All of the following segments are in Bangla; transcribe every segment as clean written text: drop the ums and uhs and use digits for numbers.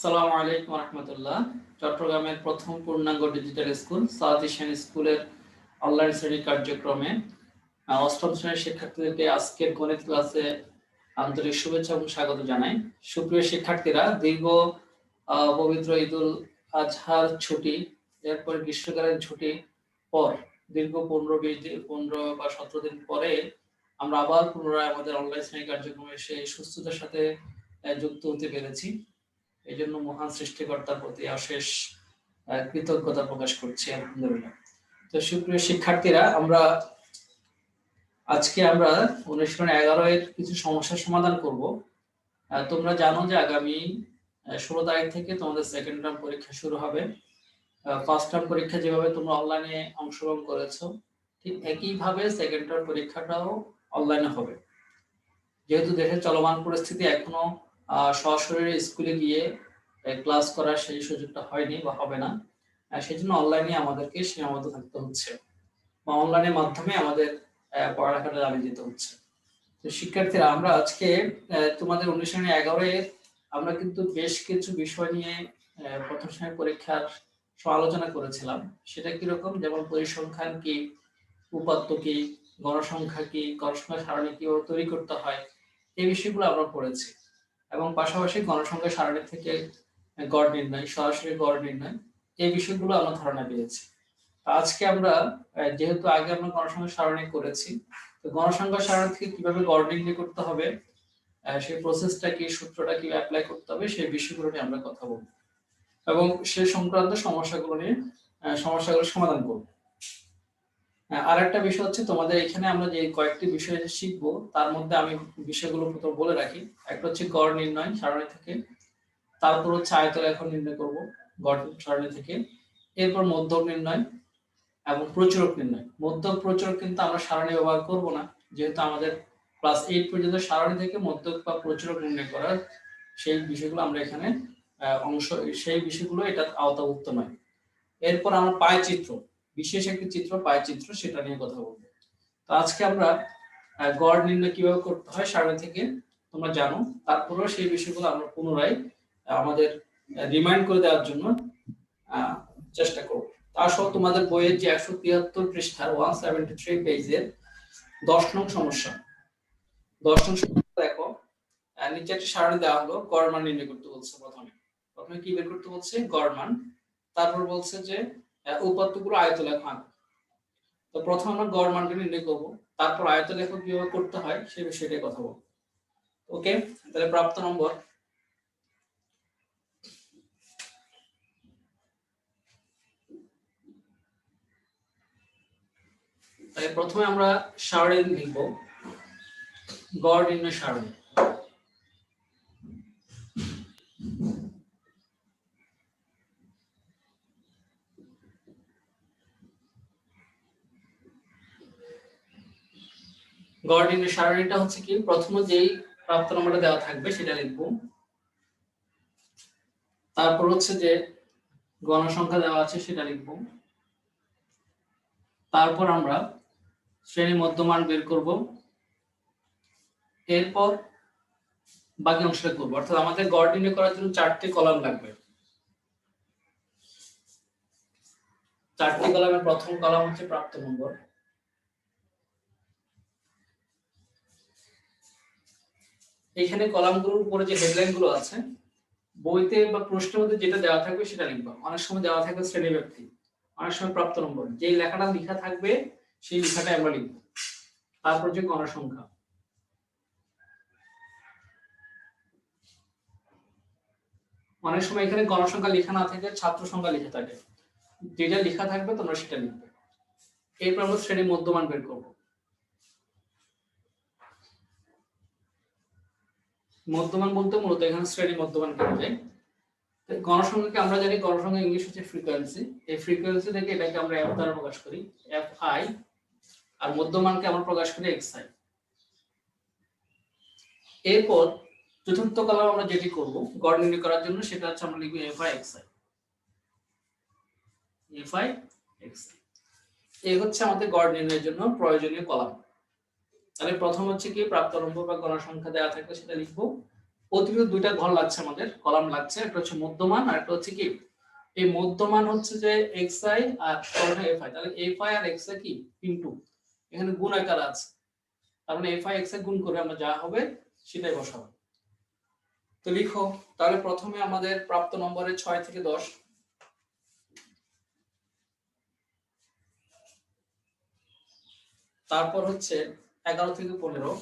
আসসালামু আলাইকুম রহমতুল্লাহ। চট্টগ্রামের প্রথম পূর্ণাঙ্গ ডিজিটাল স্কুল সাউথ স্কুলের অনলাইন শ্রেণী কার্যক্রমে অষ্টম শ্রেণীর শিক্ষার্থীদেরকে আজকের গণিত ক্লাসে আন্তরিক শুভেচ্ছা এবং স্বাগত জানাই। সুপ্রিয় শিক্ষার্থীরা, দীর্ঘ পবিত্র ঈদুল আজহার ছুটি, এরপর গ্রীষ্মকালীন ছুটি পর দীর্ঘ 15 বা 17 দিন পরে আমরা আবার পুনরায় আমাদের অনলাইন শ্রেণী কার্যক্রমে সেই সুস্থতার সাথে যুক্ত হতে পেরেছি। এই জন্য মহান সৃষ্টিকর্তার প্রতি অশেষ কৃতজ্ঞতা প্রকাশ করছি, আলহামদুলিল্লাহ। তো সুপ্রিয় শিক্ষার্থীরা, আজকে আমরা অনুশীলন 11 এর কিছু সমস্যার সমাধান করব। তোমরা জানো যে আগামী 16 তারিখ থেকে তোমাদের সেকেন্ড টার্ম পরীক্ষা শুরু হবে। ফার্স্ট টার্ম পরীক্ষা যেভাবে তোমরা অনলাইনে অংশগ্রহণ করেছো, ঠিক একইভাবে সেকেন্ড টার্ম পরীক্ষাটাও অনলাইনে হবে। যেহেতু দেশের চলমান পরিস্থিতি এখনো সরাসরি স্কুলে গিয়ে ক্লাস করার সেই সুযোগটা হয়নি বা হবে না, সেই জন্য অনলাইনে আমাদেরকে সীমাবদ্ধ থাকতে হচ্ছে বা অনলাইনের মাধ্যমে আমাদের পড়ালেখাটা চালিয়ে যেতে হচ্ছে। তো শিক্ষার্থীরা, আমরা আজকে তোমাদের অনুশীলনী 11 আমরা কিন্তু বেশ কিছু বিষয় নিয়ে প্রথম শ্রেণীর পরীক্ষার আলোচনা করেছিলাম। সেটা কিরকম, যেমন পরিসংখ্যান কি, উপাত্ত কি, গণসংখ্যা কি, গণসংখ্যা সারণী কিভাবে তৈরি করতে হয়, এই বিষয়গুলো আমরা পড়েছি। এবং পাশাপাশি গণসংখ্যা সারণী থেকে গড় নির্ণয়, সরাসরি গড় নির্ণয়, এই বিষয়গুলো আমরা ধারণা পেয়েছি। আজকে আমরা যেহেতু আগে আমরা গণসংখ্যা সারণী করেছি, তো গণসংখ্যা সারণী থেকে কিভাবে গড় নির্ণয় করতে হবে, সেই প্রসেসটা কি, সূত্রটা কি অ্যাপ্লাই করতে হবে, সেই বিষয়গুলো নিয়ে আমরা কথা বলবো এবং সেই সংক্রান্ত সমস্যাগুলো সমাধান করব। আর একটা বিষয় হচ্ছে, তোমাদের এখানে আমরা যে কয়েকটি বিষয় শিখবো তার মধ্যে আমি বিষয়গুলো প্রথম বলে রাখি। একটা হচ্ছে গড় নির্ণয় সারণী থেকে, তারপর হচ্ছে আয়তরেখা নির্ণয় করব গড় সারণী থেকে, এরপর মধ্যক নির্ণয় এবং প্রচুরক নির্ণয়। মধ্যক প্রচুরক কিন্তু আমরা সারণী ব্যবহার করব না, যেহেতু আমাদের ক্লাস 8 পর্যন্ত সারণী থেকে মধ্যক বা প্রচুরক নির্ণয় করার সেই বিষয়গুলো আমরা এখানে সেই বিষয়গুলো এটা আওতাভুক্ত নয়। এরপর আমরা পায়চিত্র, বিশেষ একটি চিত্র পায়চিত্র, সেটা নিয়ে কথা বলবো। তো আজকে আমরা গড় নির্ণয় কিভাবে করতে হয় সারণী থেকে তোমরা জানো, তারপরেও সেই বিষয়গুলো আমরা পুনরায় আমাদের রিমাইন্ড করে দেওয়ার জন্য চেষ্টা করব। তারপর তোমাদের বইয়ের যে 173 পৃষ্ঠার 173 পেজের 10 নং সমস্যা, 10 নং সমস্যা দেখো, নিচে একটা সারণী দেওয়া হলো, গড় মান নির্ণয় করতে বলছে। প্রথমে কি বের করতে বলছে? গড় মান। তারপর বলছে যে উপাত্তগুলো আয়তলেখ আঁকো। তো প্রথমে আমরা গড় মানটা নির্ণয় করব, তারপর আয়তলেখ কিভাবে করতে হয় সেই বিষয়টাই কথা বলবো। ওকে, তাহলে প্রাপ্ত নম্বর তাই প্রথমে আমরা সারণী লিখব, গড় নির্ণয় সারণী। গড় নির্ণয় সারণীটা হচ্ছে কি, প্রথমে যেই প্রাপ্ত নম্বরটা দেওয়া থাকবে সেটা লিখব, তারপর হচ্ছে যে গণসংখ্যা দেওয়া আছে সেটা লিখব, তারপর আমরা শ্রেণী মধ্যমান বের করব, এরপর বাকি অংশটা করব। অর্থাৎ আমাদের গড় নির্ণয় করার জন্য 4টি কলাম লাগবে। 4টি কলামের প্রথম কলাম হচ্ছে প্রাপ্ত নম্বর, এখানে কলামগুলোর উপরে যে হেডলাইন গুলো আছে, বইতে বা প্রশ্নের মধ্যে যেটা দেওয়া থাকবে সেটা লিখবা। অনেক সময় দেওয়া থাকবে শ্রেণী ব্যক্তি, অনেক সময় প্রাপ্ত নম্বর, যে লেখাটা লেখা থাকবে সেই লেখাটাই আমরা লিখব। তারপর যে গণসংখ্যা, অনেক সময় এখানে গণসংখ্যা লেখা না থাকে, ছাত্র সংখ্যা লেখা থাকে, যেটা লেখা থাকবে তোমরা সেটা লিখবে। এরপর আমরা শ্রেণী মধ্যমান বের করব। মধ্যমান বলতে মূলত এখানে শ্রেণী মধ্যমান করা যায়। গণসংখ্যাকে আমরা জানি, গণসংখ্যা ইংলিশ হচ্ছে ফ্রিকোয়েন্সি, এই ফ্রিকোয়েন্সি থেকে এটাকে আমরা এফ দ্বারা প্রকাশ করি, এফ আই, আর মধ্যমানকে আমরা প্রকাশ করি এক্স আই। এরপর চতুর্থ কলাম আমরা যেটি করব গড় নির্ণয় করার জন্য, সেটা হচ্ছে আমরা লিখব F I x I, F I x I. এই হচ্ছে আমাদের গড় নির্ণয়ের জন্য প্রয়োজনীয় কলাম। তাহলে প্রথম হচ্ছে কি, প্রাপ্ত নম্বর বা গণসংখ্যা দেওয়া থাকলে সেটা লিখব, অতিরিক্ত দুইটা ঘর লাগছে, আমাদের কলাম লাগছে, একটা হচ্ছে মধ্যমান আর একটা হচ্ছে কি এই মধ্যমান হচ্ছে যে xi আর fi, তাহলে fi আর xi কি ইনটু এখানে গুণ আকার আছে, তার মানে fi xi গুণ করে আমরা যা হবে সেটাই বসাবো। তো লিখো তাহলে প্রথমে আমাদের প্রাপ্ত নম্বরে 6 থেকে 10, তারপর হচ্ছে 11 থেকে 15,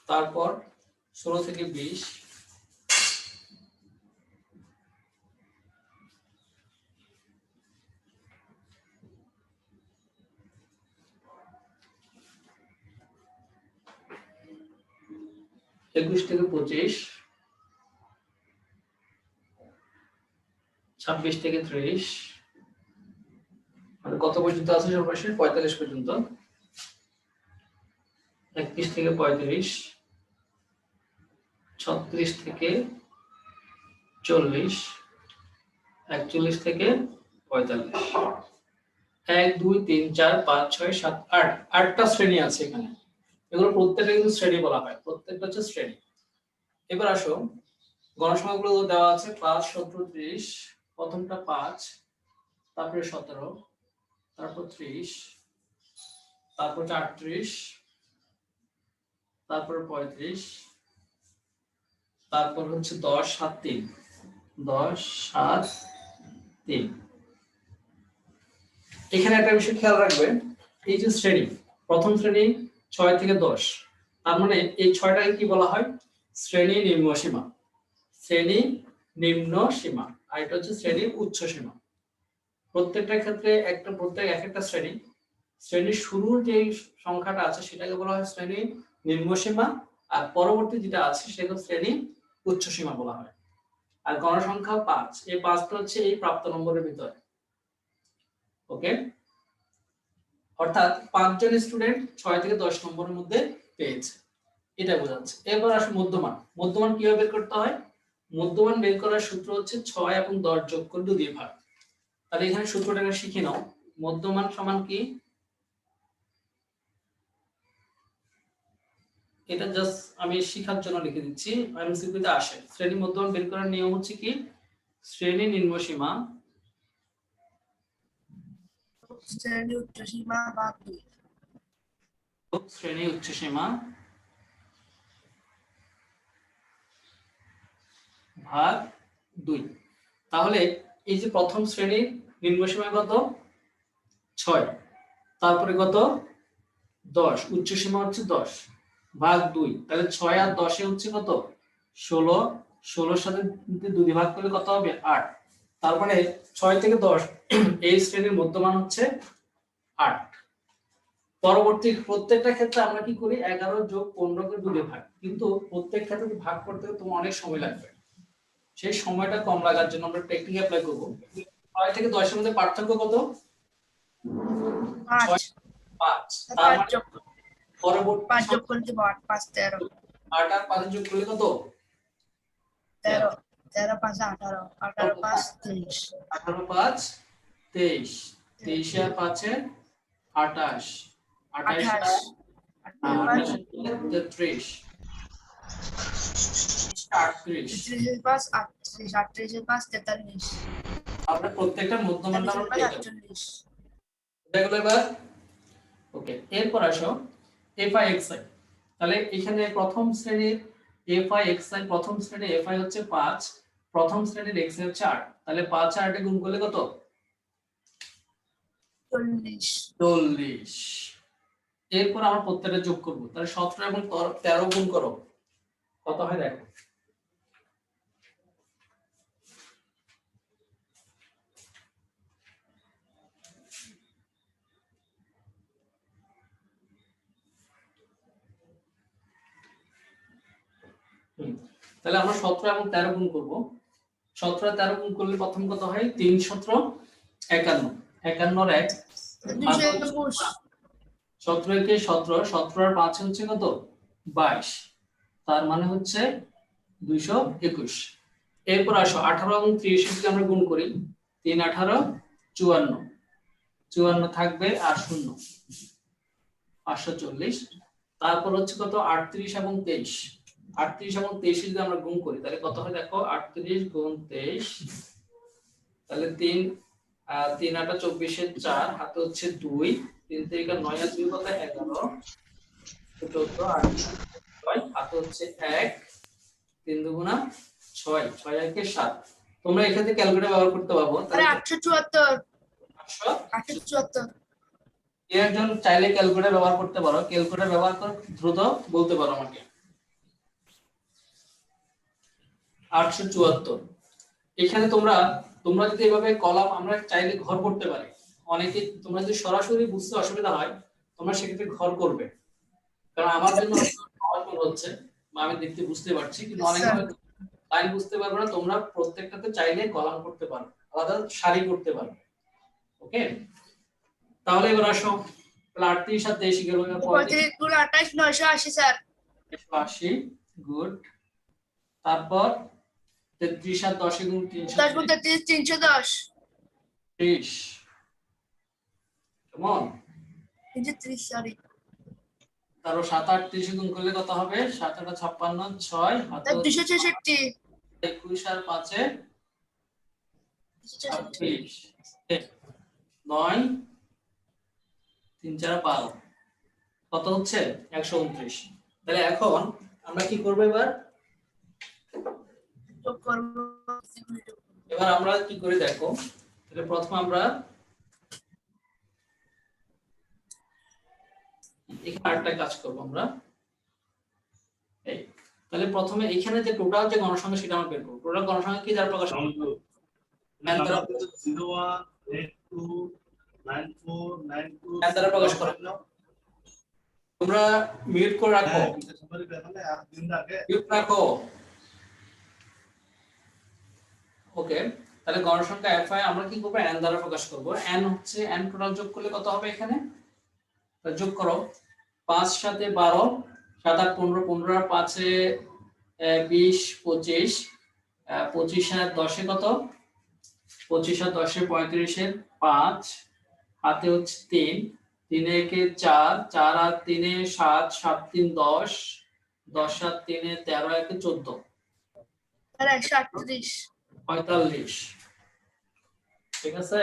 তারপর 16 থেকে 20, একুশ থেকে 25, 26 থেকে 30, মানে কত পর্যন্ত আছে সর্বশেষ 45 পর্যন্ত, 31 থেকে 35, 36 থেকে 40, 41 থেকে 45, 1 2 3 4 5 6 7 8, 8টা শ্রেণী আছে এখানে, এগুলো প্রত্যেকটা কিন্তু শ্রেণী বলা হয়, প্রত্যেকটা হচ্ছে শ্রেণী। এবার আসো গণসংখ্যাগুলো দেওয়া আছে 5 17 30, প্রথমটা 5, তারপরে 17, তারপর 30, তারপর 38, তারপর 35, তারপর হচ্ছে 10 7 3, 10 7 3। এখানে একটা বিষয় খেয়াল রাখবে, এই যে শ্রেণী, প্রথম শ্রেণী 6 থেকে 10, তার মানে এই 6টাকে কি বলা হয় শ্রেণী নিম্ন সীমা, শ্রেণী নিম্ন সীমা, আর এটা হচ্ছে শ্রেণীর উচ্চ সীমা। প্রত্যেকটা ক্ষেত্রে প্রত্যেক এক একটা শ্রেণী, শ্রেণীর শুরুর যে সংখ্যাটা আছে সেটাকে বলা হয় শ্রেণী নিম্ন সীমা, আর পরবর্তী যেটা আছে সেটা শ্রেণী উচ্চ সীমা বলা হয়। আর গণসংখ্যা 5, এই 5টা হচ্ছে এই প্রাপ্ত নম্বরের ভিতরে। ওকে, অর্থাৎ 5 জন স্টুডেন্ট 6 থেকে 10 নম্বরের মধ্যে পেয়েছে, এটা বোঝাচ্ছে। এবার আসো মধ্যমান। মধ্যমান কিভাবে বের করতে হয়? মধ্যমান বের করার সূত্র হচ্ছে 6 এবং 10 যোগ করে 2 দিয়ে ভাগ। তাহলে এখানে সূত্রটাকে শিখে নাও। মধ্যমান সমান কি, এটা জাস্ট আমি শেখার জন্য লিখে দিচ্ছি, এমসিকিউ তে আসে। শ্রেণী মধ্যমান বের করার নিয়ম হচ্ছে কি, শ্রেণী নিম্ন সীমা শ্রেণী উচ্চ সীমা ভাগ 2, শ্রেণী উচ্চ সীমা ভাগ 2। তাহলে এই যে প্রথম শ্রেণীর নিম্ন সীমা কত 6, তারপরে কত 10, উচ্চ সীমা হচ্ছে 10 ভাগ 2, তাহলে 6 আর 10 এ হচ্ছে কত 16, 16 সাথে 2 দিয়ে ভাগ করলে কত হবে 8, তার মানে 6 থেকে 10 এই শ্রেণীর মধ্যমান হচ্ছে 8। পরবর্তী প্রত্যেকটা ক্ষেত্রে আমরা কি করি 11 যোগ 15 কে 2 দিয়ে ভাগ, কিন্তু প্রত্যেক ক্ষেত্রে ভাগ করতে তোমার অনেক সময় লাগবে, সেই সময়টা কম লাগার জন্য আমরা টেকনিক অ্যাপ্লাই করব। 6 থেকে 10 এর মধ্যে পার্থক্য কত 5, 5, তার মানে পরবর্তী 5 যোগ করলে 8 5 13, 8 আর 5 যোগ করলে কত 13, 13 5 18, 18 5 23, 18 5 23, 23 আর 5 এ 28, 28 আর 33, 38, 33 5 38, 38 5 43, আমরা প্রত্যেকটা মধ্যমানটা আমরা পেয়ে যাব। 48, দেখো এবার ওকে, এরপর আসো fi xi। তাহলে এখানে প্রথম শ্রেণীর fi xi, প্রথম শ্রেণীর fi হচ্ছে 5, প্রথম শ্রেণীর xi হচ্ছে 8, তাহলে 5 আর 8 এ গুণ করলে কত 40। এরপর আমরা প্রত্যেকটা যোগ করব, তাহলে 17 এবং 13 গুণ করো, কত হয় দেখো। তাহলে আমরা 17 এবং 13 গুণ করব, 17 13 গুণ করলে প্রথম কত হয় 3 17 51, 51 এর 1 221, 17 কে 17, 17 আর 5 হচ্ছে কত 22, তার মানে হচ্ছে 221। এরপর আসো 18 এবং 30 কে আমরা গুণ করি, 3 18 54, 54 থাকবে আর 0 540, তারপর হচ্ছে কত 38 এবং 23, 38 এবং 23 যদি আমরা গুণ করি তাহলে কত হয় দেখো, 38 গুণ 23, তাহলে 3 3 8 24 এর 4, হাতে হচ্ছে 2, 3 3 9 আর 2 কত 11, 14 8 6, হাতে হচ্ছে 1, 3 দুগুণা 6, 6 1 7। তোমরা এখানে ক্যালকুলেটর ব্যবহার করতে পারবো, আরে তাহলে 874 800। 874 কেউ একজন চাইলে ক্যালকুলেটর ব্যবহার করতে পারো, ক্যালকুলেটর ব্যবহার করে দ্রুত বলতে পারো আমাকে। 874। এখানে তোমরা যদি এভাবে কলাম, আমরা চাইলে ঘর করতে পারি। অনেকে তোমরা যদি সরাসরি বুঝতে অসুবিধা হয় তোমরা সেক্ষেত্রে ঘর করবে, কারণ আমার জন্য সহজ মনে হচ্ছে বা আমি দেখতে বুঝতে পারছি, কিন্তু অনেকে লাইন বুঝতে পারবে না। তোমরা প্রত্যেকটাতে চাইলে কলাম করতে পারো, আলাদা সারি করতে পারো। ওকে, তাহলে এবার আসো 38 আর 23 গেল, 35 গুণ 28 980 স্যার। 80, গুড। তারপর 33 আর 10 গুণ 10 গুণ 33 310 330, কেমন? 330 সরি। তারপর 7 আর 30 গুণ করলে কত হবে? 7 8 56, 6 হাতে 266 21 আর 5 এ 26, 9 3 4 12, কত হচ্ছে 129। তাহলে এখন আমরা কি করব? যোগ করব। এবার আমরা কি করে দেখো, তাহলে প্রথম আমরা এখানে আরেকটা কাজ করব আমরা। এই তাহলে প্রথমে এখানে যে টোটাল যে গণসংখ্যা সেটা আমরা বের করব। টোটাল গণসংখ্যা কি দ্বারা প্রকাশ করব? ম্যান দ্বারা 01829492 ম্যান দ্বারা প্রকাশ করব। তোমরা মিউট করে রাখো, মিউট রাখো। ওকে, তাহলে গণসংখ্যা fi আমরা কি করব? n দ্বারা প্রকাশ করব। n হচ্ছে n টোটাল যোগ করলে কত হবে এখানে? তাহলে যোগ করো, 5 সাথে 12, 7 8 15, 15 আর 5 এ 20 25, 25 আর 10 এ কত? 25 আর 10 এ 35 এর 5, হাতে হচ্ছে 3, 3 একে 4, 4 আর 3 এ 7, 7 3 10, 10 আর 3 এ 13, একে 14, স্যার 138 45। ঠিক আছে,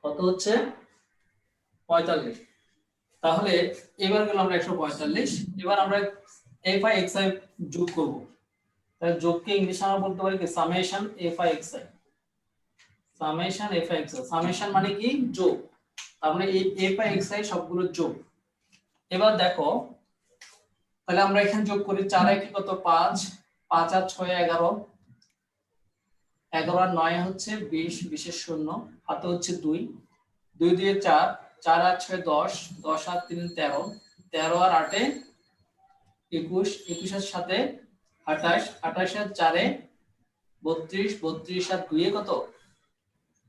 কত হচ্ছে? 45। তাহলে এবার গেল আমরা 145। এবার আমরা fi xi যোগ করব। তাহলে যোগকে ইংলিশে আমরা বলতে পারি কি? Summation fi xi। Summation fi xi, summation মানে কি? যোগ। তার মানে এই fi xi সবগুলো যোগ। এবার দেখো, তাহলে আমরা এখানে যোগ করি। 4 একে কত? 5, 5 আর 6 11, 11 আর 9 হচ্ছে 20, 20 এর 0, হাতে হচ্ছে 2, 2 দিয়ে 4, 4 আর 6 10, 10 আর 3 13, 13 আর 8 এ 21, 21 এর সাথে 28, 28 আর 4 এ 32, 32 আর 2 এ কত?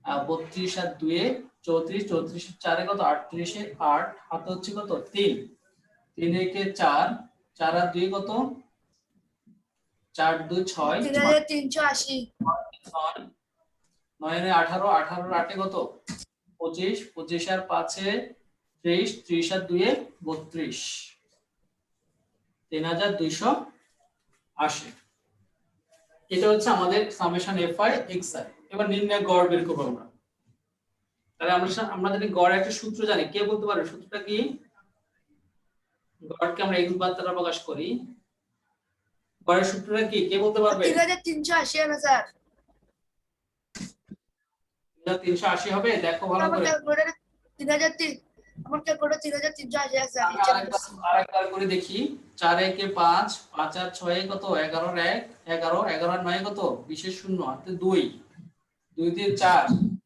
32 আর 2 এ 34, 34 আর 4 এ কত? 38 এ 8, হাতে হচ্ছে কত? 3, 3 একে 4, 4 আর 2 কত? 4 2 6, 3380 9 এর 18, 18 আর 8 এ কত? 25, 25 আর 5 এ 30, 30 আর 2 এ 32, 3280। এটা হচ্ছে আমাদের সামেশন fi xi। এবার নির্ণয় গড় বের করব আমরা। তাহলে আমরা জানি গড় একটা সূত্র জানি, কে বলতে পারবে সূত্রটা কি? গড়কে আমরা x বার দ্বারা প্রকাশ করি। গড়ের সূত্রটা কি, কে বলতে পারবে? 3380 না স্যার। 380 হবে। দেখো ভালো আমার করে, ক্যালকুলেটরে 3003, আমার ক্যালকুলেটরে 3380 আছে স্যার। আমি আরেকবার করে দেখি। 4 একে 5, 5 আর 6 এ কত? 11 আর 1 11, 11 আর 9 কত? 20 এর 0, হাতে 2, 2 দিয়ে 4,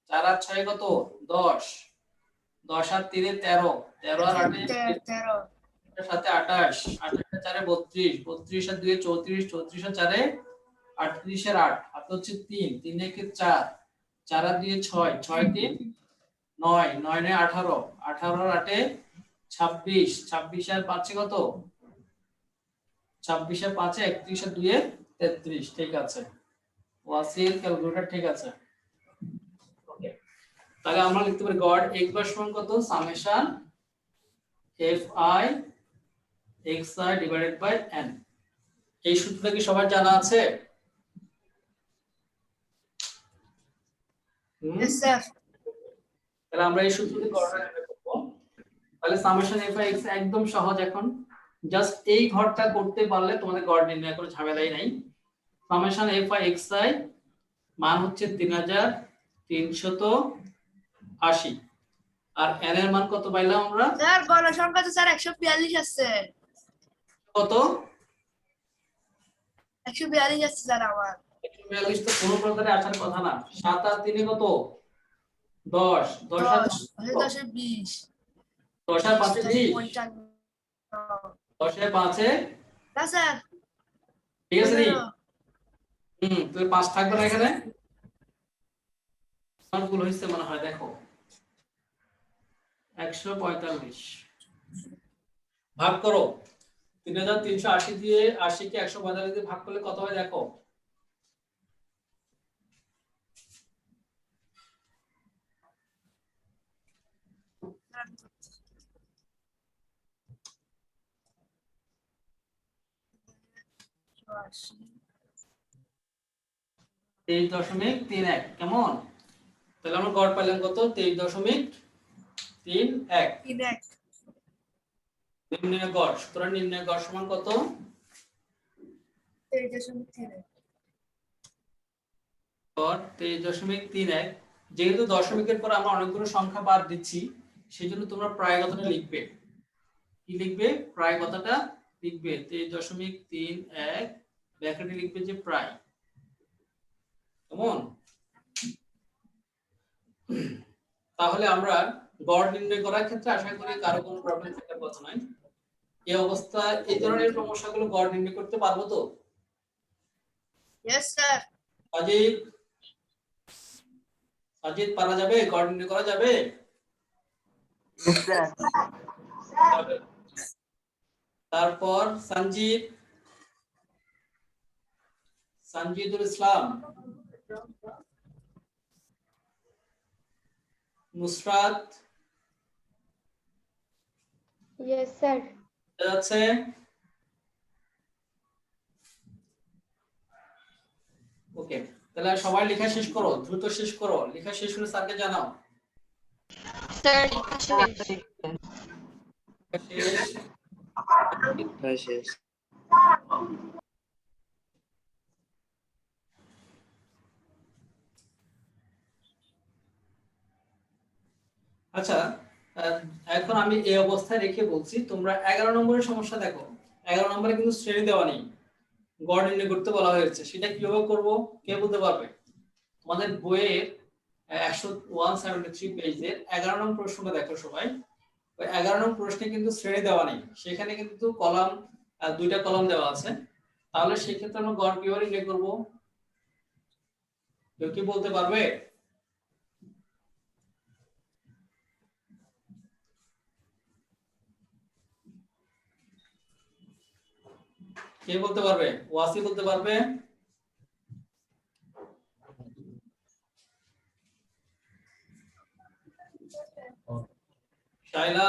4 আর 6 কত? 10, 10 আর 3 এ 13, 13 আর 8 এ 13 এর সাথে 28, 28 আর 4 এ 32, 32 আর 2 এ 34, 34 আর 4 এ 38 এর 8, হাতে হচ্ছে 3, 3 একে 4, 4 আর 2 এ 6, 6 3 9, 9 এ 18, 18 আর 8 এ 26, 26 আর 5 এ কত? 26 আর 5 এ 31 আর 2 এ 33। ঠিক আছে, ওয়াসিল ক্যালকুলেটর ঠিক আছে। ওকে, তাহলে আমরা লিখতে পারি গড় x বার সমান কত? Summation fi xi divided by n। এই সূত্রটা কি সবার জানা আছে? Yes, sir. তাহলে আমরা এই সূত্রটি গণনা করব। তাহলে সামেশন f(x) একদম সহজ। এখন জাস্ট এই ঘরটা করতে পারলে তোমাদের গড় নির্ণয় করে ঝামেলাই নাই। সামেশন f(xi) মান হচ্ছে 3380, আর n এর মান কত পাইলাম আমরা? স্যার গণসংখ্যা তো স্যার 142 আসছে। কত? 142 আসছে স্যার আমার। 142 তো কোনো প্রকারে আসার কথা না। 7 আর 3 কত? 10, 10 আর 10 10 এ 20, 10 আর 5 এ 20, 55 10 এর 5 এ, না স্যার ঠিক আছে নি? 15 তো 5 থাকবে না এখানে? আমার ভুল হইছে মনে হয়, দেখো 145 ভাগ করো। 3380 দিয়ে 80 কে 145 দিয়ে ভাগ করলে কত হয় দেখো।23.31। কেমন? তাহলে আমরা গড় পাইলাম কত? 23.31। নির্ণয় গড়, সুতরাং নির্ণয় গড় সমান কত? 23.31। গড় 23.31। যেহেতু দশমিকের পর আমরা অনেকগুলো সংখ্যা বাদ দিচ্ছি, সেজন্য তোমরা প্রায় কথাটা লিখবে। কি লিখবে? প্রায় কথাটা লিখবে। 23.31 ব্র্যাকেটে লিখবে যে প্রায়। কেমন? তাহলে আমরা গড় নির্ণয় করার ক্ষেত্রে আশা করি কারো কোনো প্রবলেম থাকার কথা নয়। এই অবস্থায় এই ধরনের সমস্যাগুলো গড় নির্ণয় করতে পারবো তো? Yes, sir. সাজিদ, সাজিদ পারা যাবে? গড় নির্ণয় করা যাবে? Yes, sir. তারপর সঞ্জিত, সঞ্জিদুল ইসলাম, নুসরাত, Yes, sir. আছে? ওকে, তাহলে সবাই লেখা শেষ করো, দ্রুত শেষ করো। লেখা শেষ হলে স্যারকে জানাও। Sir, শেষ। শেষ। আচ্ছা, এখন আমি এই অবস্থায় রেখে বলছি, তোমরা 11 নম্বরের সমস্যা দেখো। 11 নম্বরে কিন্তু শ্রেণী দেওয়া নেই, গড় নির্ণয় করতে বলা হয়েছে। সেটা কিভাবে করব কে বলতে পারবে? তোমাদের বইয়ের 173 পেজের 11 নং প্রশ্নটা দেখো সবাই। ওই 11 নং প্রশ্নে কিন্তু শ্রেণী দেওয়া নেই, সেখানে কিন্তু কলাম, দুইটা কলাম দেওয়া আছে। তাহলে সেই ক্ষেত্রে আমরা গড় কিভাবে নির্ণয় করব? কেউ কি বলতে পারবে? কে বলতে পারবে? ওয়াসি বলতে পারবে? শাইলা,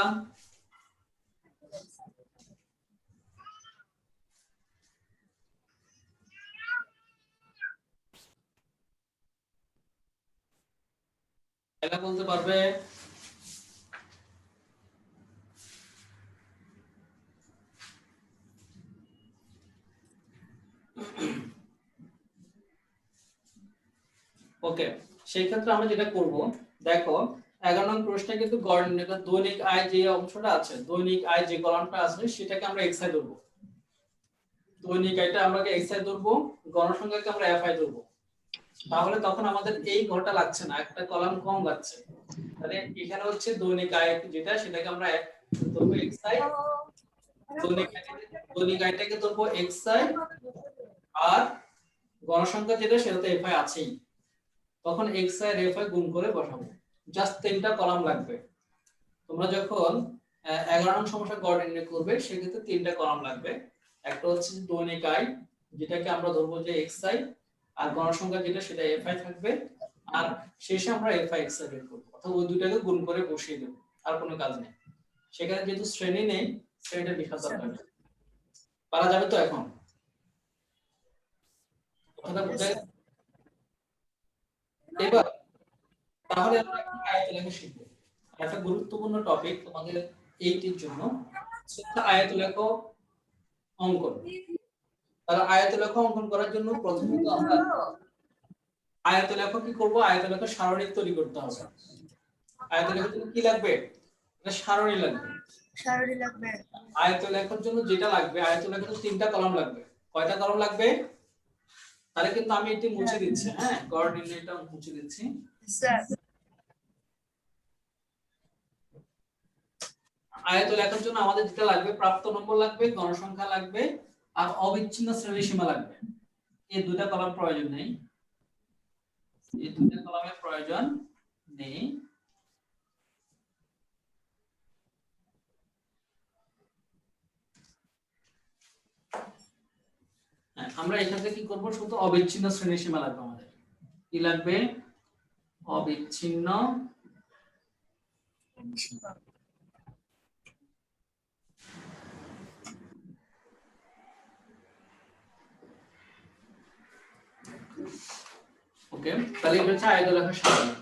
শাইলা বলতে পারবে? ওকে, সেই ক্ষেত্রে আমরা যেটা করব, দেখো 11 নং প্রশ্নে কিন্তু গড় নির্ণয় করা দৈনিক আয় যে অংশটা আছে, দৈনিক আয় যে কলামটা আছে সেটাকে আমরা এক্স আই ধরবো। দৈনিক আয়টা আমরা এক্স আই ধরবো, গণসংখ্যাকে আমরা এফ আই ধরবো। তাহলে তখন আমাদের এই ঘরটা লাগছে না, একটা কলাম কম লাগছে। তাহলে এখানে হচ্ছে দৈনিক আয় যেটা, সেটাকে আমরা ধরবো এক্স আই। দৈনিক আয়টাকে ধরবো এক্স আই, আর গণসংখ্যা যেটা সেটাতে এফ আই আছেই। তখন এক্স আই আর এফ আই গুণ করে বসাবো। জাস্ট 3টা কলাম লাগবে। তোমরা যখন 11 নং সমস্যা গড় নির্ণয় করবে সেক্ষেত্রে 3টা কলাম লাগবে। একটা হচ্ছে দৈনিক আয়, যেটাকে আমরা ধরবো যে এক্স আই, আর গণসংখ্যা যেটা সেটা এফ আই থাকবে, আর শেষে আমরা এফ আই এক্স আই বের করব। অর্থাৎ ওই দুটাকে গুণ করে বসিয়ে দেব, আর কোনো কাজ নেই। সেখানে যেহেতু শ্রেণী নেই, শ্রেণীটা লেখার দরকার নেই। পারা যাবে তো এখন? কথাটা Yes, বুঝা sir. গেছে? এবার তাহলে আমরা এখন আয়তলেখ শিখব। একটা গুরুত্বপূর্ণ টপিক তোমাদের এইটির জন্য, সেটা আয়তলেখ অঙ্কন। তাহলে আয়তলেখ অঙ্কন করার জন্য প্রথমে তো আমরা আয়তলেখ কি করব? আয়তলেখ সারণী তৈরি করতে হবে। আয়তলেখের জন্য কি লাগবে? এটা সারণী লাগবে। সারণী লাগবে। আয়তলেখের জন্য যেটা লাগবে, আয়তলেখের তো 3টা কলাম লাগবে। কয়টা কলাম লাগবে? তাহলে কিন্তু আমি এটি মুছে দিচ্ছি, হ্যাঁ, গড় নির্ণয়টা মুছে দিচ্ছি। স্যার আয়তলেখের জন্য আমাদের যেটা লাগবে, প্রাপ্ত নম্বর লাগবে, গণসংখ্যা লাগবে, আর অবিচ্ছিন্ন শ্রেণীসীমা লাগবে। এই দুইটা কলাম প্রয়োজন নেই, এই দুইটা কলামের প্রয়োজন নেই। হ্যাঁ, আমরা এখান থেকে কি করব? শুধু অবিচ্ছিন্ন শ্রেণীসীমা লাগবে আমাদের। কি লাগবে? অবিচ্ছিন্ন ওকে, তাহলে এটা হচ্ছে আয়তলেখের সারণী।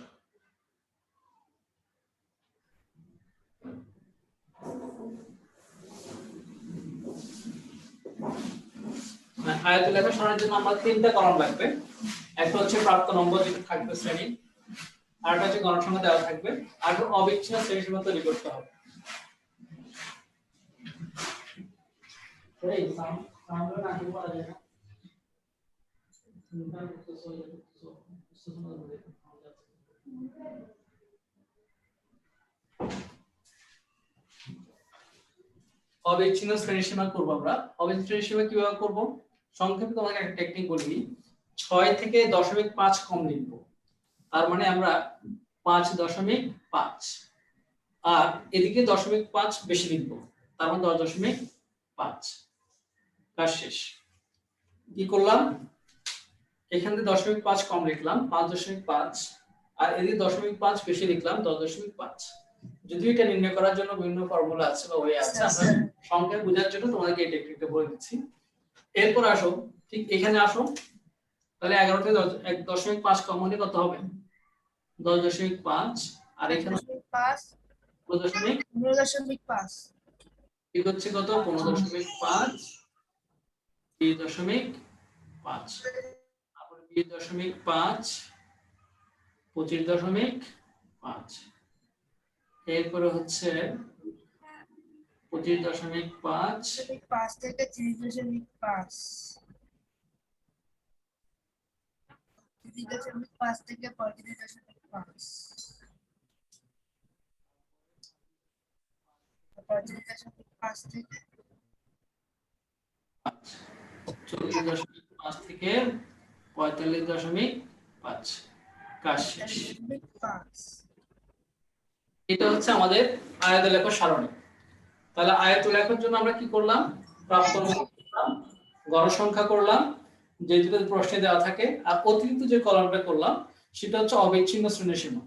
আয়তলেখের সারণীর জন্য আমরা 3টা কলাম লাগবে। একটা হচ্ছে প্রাপ্ত নম্বর যেটা থাকবে শ্রেণী, আরেকটা হচ্ছে গণসংখ্যা দেওয়া থাকবে, আর অবিচ্ছিন্ন শ্রেণীসীমা তৈরি করতে হবে। এই সামনে না কি বলা যায় না? অবিচ্ছিন্ন শ্রেণীসীমা করব আমরা। অবিচ্ছিন্ন শ্রেণীসীমা কিভাবে করব? সংক্ষেপে তোমাকে একটা টেকনিক বলি। 6 থেকে 0.5 কম লিখব, তার মানে আমরা 5.5, আর এদিকে 0.5 বেশি লিখব, তার মানে 10.5। কাজ শেষ। কি করলাম? এখান থেকে 0.5 কম লিখলাম 5.5, আর এদিকে 0.5 বেশি লিখলাম 10.5। যদি এটা নির্ণয় করার জন্য বিভিন্ন ফর্মুলা আছে বা ওয়ে আছে, আমরা সংখ্যা বোঝার জন্য তোমাদেরকে এই টেকনিকটা বলে দিচ্ছি। এরপর আসো, ঠিক এখানে আসো। তাহলে 11 থেকে 10.5 কম হলে কত হবে? 10.5, আর এখানে 5 15.5 ঠিক হচ্ছে কত? 15.5, 20.5, তারপর 20.5, 25.5, এরপরে হচ্ছে 25.5, 5 থেকে 30.5, 30.5 থেকে 35.5, 35.5 থেকে 40.5 থেকে 45.5। কাজ শেষ। 45.5। এটা হচ্ছে আমাদের আয়তলেখ সারণী। তাহলে আয়তলেখের জন্য আমরা কি করলাম? প্রাপ্ত নম্বর করলাম, গণসংখ্যা করলাম, যে যেটা প্রশ্নে দেওয়া থাকে, আর অতিরিক্ত যে কলামটা করলাম সেটা হচ্ছে অবিচ্ছিন্ন শ্রেণীসীমা।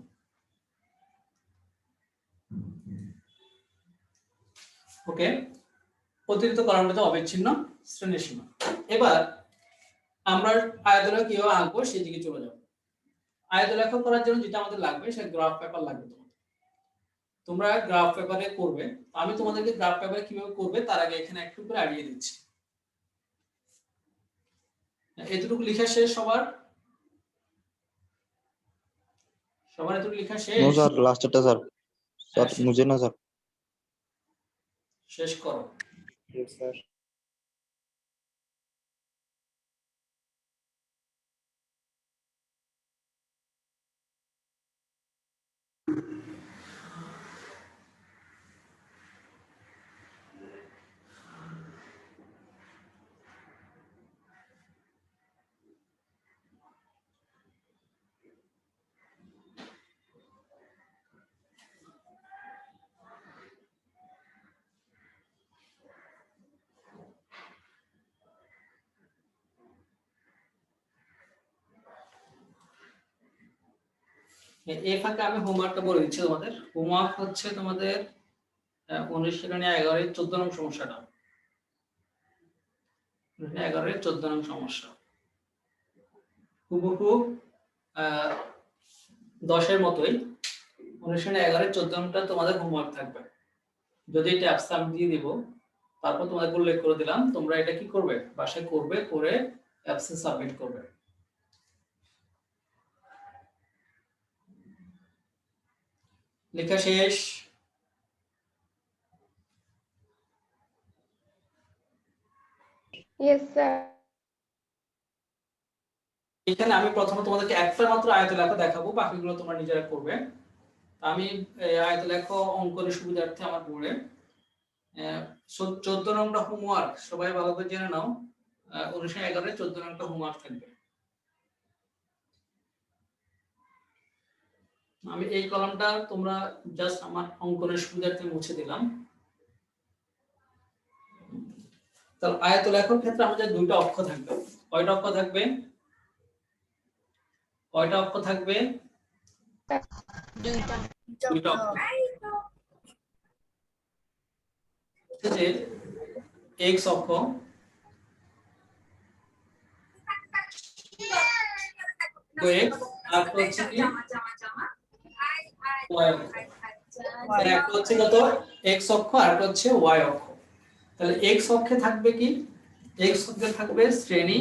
ওকে, অতিরিক্ত কলামটা হচ্ছে অবিচ্ছিন্ন শ্রেণীসীমা। এবার আমরা আয়তলেখ কিভাবে আঁকবো সেই দিকে চলে যাব। আয়তলেখ করার জন্য যেটা আমাদের লাগবে সেটা গ্রাফ পেপার লাগবে। তোমরা গ্রাফ পেপারে করবে, আমি তোমাদেরকে গ্রাফ পেপারে কিভাবে করবে তার আগে এখানে একটু করে আইডিয়া দিচ্ছি। এতটুকু লেখা শেষ সবার? সবার এতটুকু লেখা শেষ? নো স্যার, লাস্টেরটা স্যার। স্যার মুঝে না স্যার। শেষ করো। Yes sir. এই ফাঁকে আমি হোমওয়ার্কটা বলে দিচ্ছি তোমাদের। হোমওয়ার্ক হচ্ছে তোমাদের 19 শ্রেণী 11 14 নং সমস্যাটা। 11 এর 14 নং সমস্যা হুবহু 10 এর মতোই অনুশীলনী 11 এর 14 নংটা তোমাদের হোমওয়ার্ক থাকবে। যদি এটা অ্যাপস আমি দিয়ে দিব, তারপর তোমাদের উল্লেখ করে দিলাম, তোমরা এটা কি করবে, বাসায় করবে, করে অ্যাপসে সাবমিট করবে। লেখা শেষ? Yes, sir. এখানে আমি প্রথমে তোমাদেরকে একটা মাত্র আয়তলেখা দেখাবো, বাকিগুলো তোমরা নিজেরা করবে। আমি আয়তলেখ অঙ্কনের সুবিধার্থে আমার বোর্ডে 14 নম্বর হোমওয়ার্ক সবাই ভালো করে জেনে নাও। অনুশীলনী 11 এর 14 নম্বর হোমওয়ার্ক থাকবে। আমি এই কলামটা তোমরা জাস্ট আমার অঙ্কনের সুবিধার্থে মুছে দিলাম। তাহলে আয়তলেখার ক্ষেত্রে আমাদের দুইটা অক্ষ থাকবে। কয়টা অক্ষ থাকবে? কয়টা অক্ষ থাকবে? দুইটা। দুইটা অক্ষ। যে x অক্ষ x আর হচ্ছে কি y অক্ষ। তাহলে একটা হচ্ছে কত x অক্ষ আর একটা হচ্ছে y অক্ষ। তাহলে x অক্ষে থাকবে কি? x অক্ষে থাকবে শ্রেণী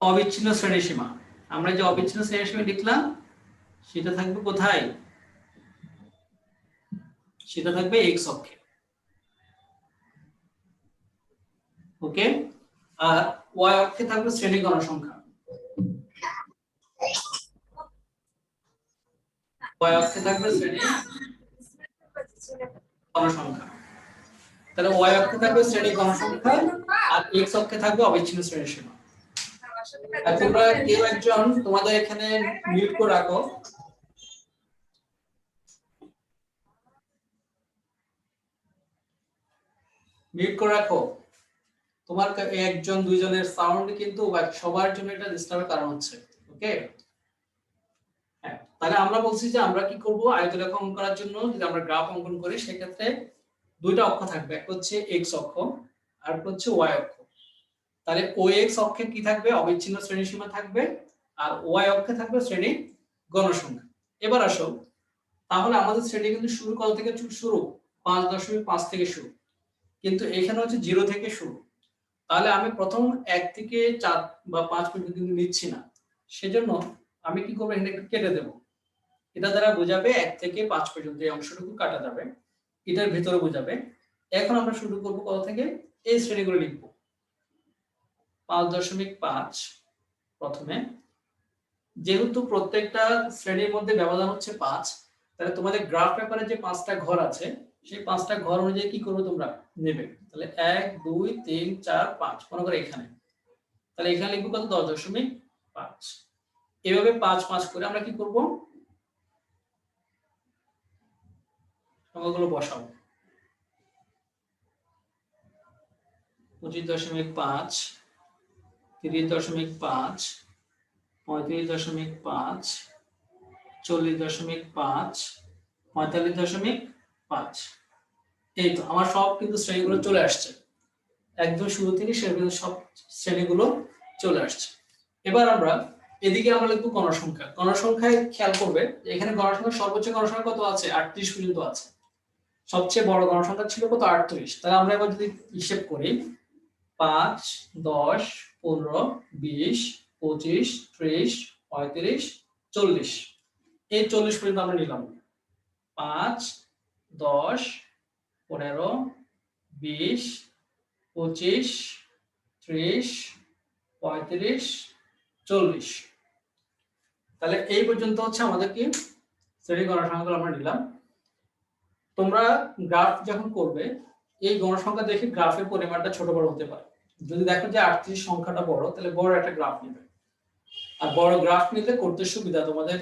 অবিচ্ছিন্ন শ্রেণীসীমা। আমরা যে অবিচ্ছিন্ন শ্রেণীসীমা লিখলাম সেটা থাকবে কোথায়? সেটা থাকবে x অক্ষে। ওকে, আর y অক্ষে থাকবে শ্রেণী গণসংখ্যা। y অক্ষে থাকবে শ্রেণী গণসংখ্যা। তাহলে y অক্ষে থাকবে শ্রেণী গণসংখ্যা আর x অক্ষে থাকবে অবিচ্ছিন্ন শ্রেণীসীমা। আর তোমরা কেউ একজন তোমাদের এখানে মিউট করে রাখো। মিউট করে রাখো। তোমার একজন দুইজনের সাউন্ড কিন্তু সবার জন্য এটা ডিস্টার্বের কারণ হচ্ছে। ওকে, হ্যাঁ, তাহলে আমরা বলছি যে আমরা কি করব, আয়তলেখ অঙ্কন করার জন্য যদি আমরা গ্রাফ অঙ্কন করি সেক্ষেত্রে দুইটা অক্ষ থাকবে, একটা হচ্ছে x অক্ষ আর একটা হচ্ছে y অক্ষ। তাহলে ox অক্ষে কি থাকবে? অবিচ্ছিন্ন শ্রেণীসীমা থাকবে, আর y অক্ষে থাকবে শ্রেণী গণসংখ্যা। এবার আসো, তাহলে আমাদের শ্রেণী কিন্তু শুরু কত থেকে শুরু? 5.5 থেকে শুরু, কিন্তু এখানে হচ্ছে 0 থেকে শুরু। তাহলে আমি প্রথম 1 থেকে 4 বা 5 পর্যন্ত কিন্তু নিচ্ছি না, সেজন্য আমি কি করব, এখানে একটু কেটে দেব। এটা দ্বারা বোঝাবে 1 থেকে 5 পর্যন্ত এই অংশটুকু কাটা যাবে, এটার ভিতরে বোঝাবে। এখন আমরা শুরু করব কত থেকে? এই শ্রেণীগুলো লিখব। 5.5 প্রথমে, যেহেতু প্রত্যেকটা শ্রেণীর মধ্যে ব্যবধান হচ্ছে 5, তাহলে তোমাদের গ্রাফ পেপারে যে 5টা ঘর আছে সেই 5টা ঘর অনুযায়ী কি করবে তোমরা নেবে। তাহলে 1 2 3 4 5 মনে করে এখানে, তাহলে এখানে লিখব কত? 10.5। এভাবে 5 5 করে আমরা কি করব, সংখ্যাগুলো বসাবো। 25.5, 30.5, 35.5, 40.5, 45.5। এই তো আমার সব কিন্তু শ্রেণীগুলো চলে আসছে, একদম শুরু থেকে শেষ পর্যন্ত সব শ্রেণীগুলো চলে আসছে। এবার আমরা এদিকে আমরা লিখবো গণসংখ্যা। গণসংখ্যায় খেয়াল করবে এখানে গণসংখ্যা সর্বোচ্চ গণসংখ্যা কত আছে? 38 পর্যন্ত আছে। সবচেয়ে বড় গণসংখ্যা ছিল কত? 38। তাহলে আমরা এবার যদি হিসাব করি 5 10 15 20 25 30 35 40, এই 40 পর্যন্ত আমরা নিলাম। 5 10 15 20 25 30 35 40। তাহলে এই পর্যন্ত হচ্ছে আমাদের কি শ্রেণী গণসংখ্যাগুলো আমরা নিলাম। তোমরা গ্রাফ যখন করবে এই গণসংখ্যা দেখে গ্রাফের পরিমাণটা ছোট বড় হতে পারে। যদি দেখো যে 38 সংখ্যাটা বড়, তাহলে বড় একটা গ্রাফ নেবে, আর বড় গ্রাফ নিতে করতে সুবিধা তোমাদের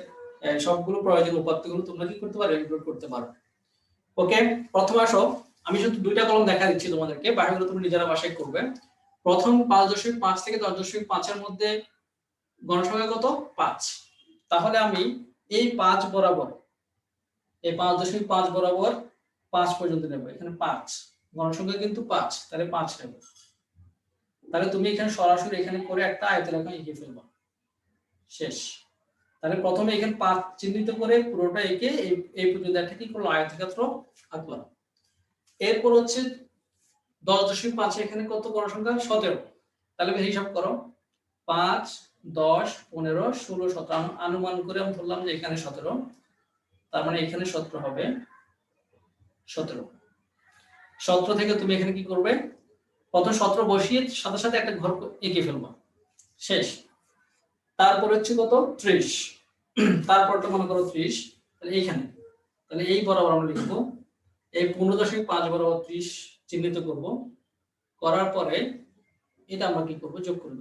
সবগুলো প্রয়োজনীয় উপাত্তগুলো তোমরা কি করতে পারো, ইনক্লুড করতে পারো। ওকে, প্রথমে আসো, আমি শুধু দুইটা কলম দেখা দিচ্ছি তোমাদেরকে, বাকিগুলো তুমি নিজেরা বাসায় করবে। প্রথম 5.5 থেকে 10.5 এর মধ্যে গণসংখ্যা কত? 5। তাহলে আমি এই 5 বরাবর, এই 5.5 বরাবর 5 পর্যন্ত নেব, এখানে 5 গণসংখ্যা কিন্তু 5, তাহলে 5 নেব। তাহলে তুমি এখানে সরাসরি এখানে করে একটা আয়তরেখা এঁকে ফেলবা, শেষ। তাহলে প্রথমে এখানে 5 চিহ্নিত করে পুরোটা এঁকে এই পর্যন্ত একটা কি করলো, আয়তক্ষেত্র আঁকলাম। এরপর হচ্ছে 10.5 এখানে কত গণসংখ্যা, 17। তাহলে হিসাব করো, 5, 10, 15, 16, 17, অনুমান করে আমি ধরলাম যে এখানে 17, তার মানে এখানে 17 হবে, 17 থেকে তুমি এখানে কি করবে, প্রথম 17 বসিয়ে সাথে সাথে একটা ঘর এঁকে ফেলবা, শেষ। তারপর হচ্ছে কত, 30, তারপরটা মনে করো 30, তাহলে এইখানে, তাহলে এই বরাবর আমরা লিখবো, এই 15.5 বরাবর 30 চিহ্নিত করব, করার পরে এটা আমরা কি করব, যোগ করব,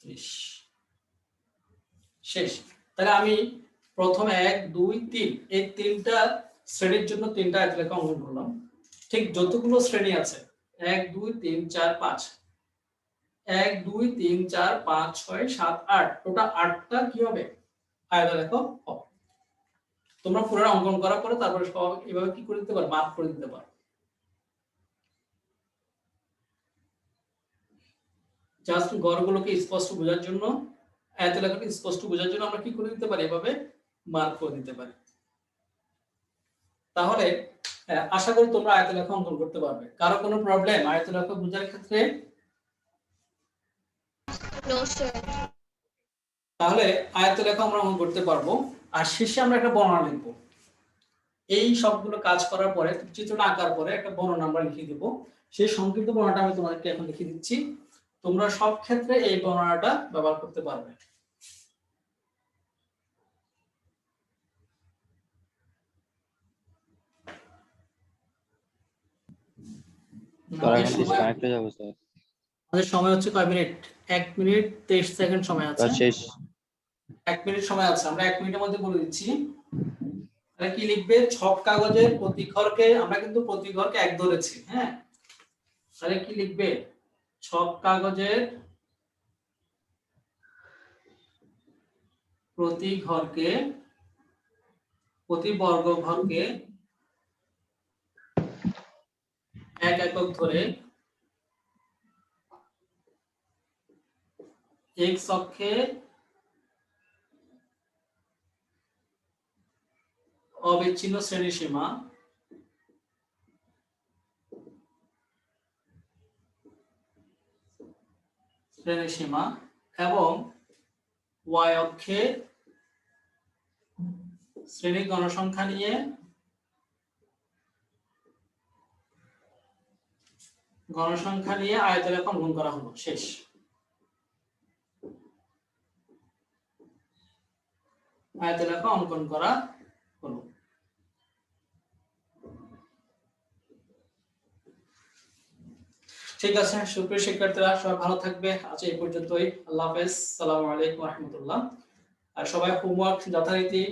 30, শেষ। তাহলে আমি প্রথম 1, 2, 3 এই তিনটা শ্রেণীর জন্য তিনটা আয়তরেখা অঙ্কন করলাম। ঠিক যতগুলো শ্রেণী আছে 1, 2, 3, 4, 5, 1, 2, 3, 4, 5, 6, 7, 8, টোটাল 8টা কি হবে, আয়তরেখা হবে। তোমরা পুরো অঙ্কন করার পরে তারপরে সব এভাবে কি করে দিতে পারো, মার্ক করে দিতে পারো। জাস্ট গড়গুলোকে স্পষ্ট বোঝার জন্য, আয়তরেখাকে স্পষ্ট বোঝার জন্য আমরা কি করে দিতে পারি, এভাবে মার্ক করে দিতে পারি। তাহলে আশা করি তোমরা আয়তরেখা অঙ্কন করতে পারবে। কারো কোনো প্রবলেম আয়তরেখা বোঝার ক্ষেত্রে? No sir. তাহলে আয়তরেখা আমরা অঙ্কন করতে পারবো। আর শেষে আমরা একটা বর্ণনা লিখবো। এই সবগুলো কাজ করার পরে, চিত্রটা আঁকার পরে একটা বর্ণনা আমরা লিখে দেব। সেই সংক্ষিপ্ত বর্ণনাটা আমি তোমাদেরকে এখন লিখে দিচ্ছি, তোমরা সব ক্ষেত্রে এই বর্ণনাটা ব্যবহার করতে পারবে। ডিসকানেক্ট হয়ে যাবে স্যার। আমাদের সময় হচ্ছে কয় মিনিট, 1 মিনিট 23 সেকেন্ড সময় আছে। শেষ। 1 মিনিট সময় আছে, আমরা 1 মিনিটের মধ্যে বলে দিচ্ছি। তাহলে কি লিখবে, ছক কাগজের প্রতি ঘরকে, আমরা কিন্তু প্রতি ঘরকে 1 ধরেছি, হ্যাঁ। তাহলে কি লিখবে, ছক কাগজের প্রতি ঘরকে, প্রতি বর্গ ঘরকে 1 একক ধরে x অক্ষে অবিচ্ছিন্ন শ্রেণীসীমা এবং y অক্ষে শ্রেণী গণসংখ্যা নিয়ে আয়তরেখা অঙ্কন করা হলো, শেষ। আয়তরেখা অঙ্কন করা হলো। ঠিক আছে, সুপ্রিয় শিক্ষার্থীরা সবাই ভালো থাকবে। আজ এই পর্যন্তই। আল্লাহ হাফেজ, আসসালামু আলাইকুম ওয়া রাহমাতুল্লাহ। আর সবাই হোমওয়ার্ক যথারীতি